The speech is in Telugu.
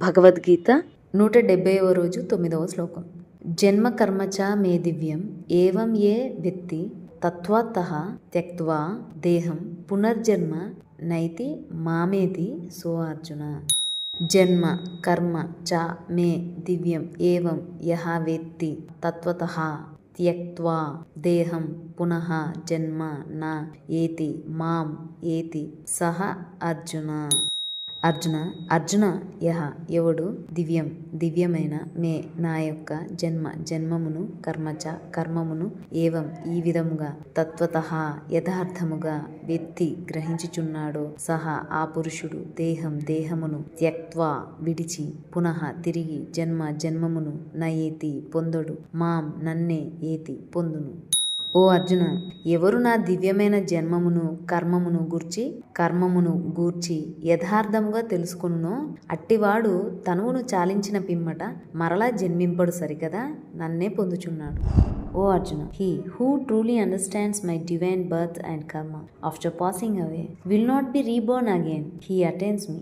భగవద్గీత 170వ రోజు 9వ శ్లోకం. జన్మ కర్మ చ మే దివ్యం ఏవం ఏ వ్యక్తి తత్వతః త్యక్త్వా దేహం పునర్జన్మ నైతి మామేతి సో అర్జున. జన్మ కర్మ చ మే దివ్యం ఏవం యః వేత్తి తత్వతః త్యక్త్వా దేహం పునః జన్మ న ఏతి మాం ఏతి సహ అర్జున. అర్జున యహ ఎవడు దివ్యమైన మే నా యొక్క జన్మమును కర్మచ కర్మమును ఏవం ఈ విధముగా తత్వతః యథార్థముగా వ్యక్తి గ్రహించుచున్నాడో సహా ఆ పురుషుడు దేహమును త్యక్త్వా విడిచి పునః తిరిగి జన్మమును నయేతి పొందడు మాం నన్నే ఏతి పొందును. ఓ అర్జున, ఎవరు నా దివ్యమైన జన్మమును కర్మమును గూర్చి యథార్థముగా తెలుసుకొనునో అట్టివాడు తనువును చాలించిన పిమ్మట మరలా జన్మింపడు సరికదా, నన్నే పొందుచున్నాడు. ఓ Arjuna, he who truly understands my divine birth and karma after passing away will not be reborn again. He attains me.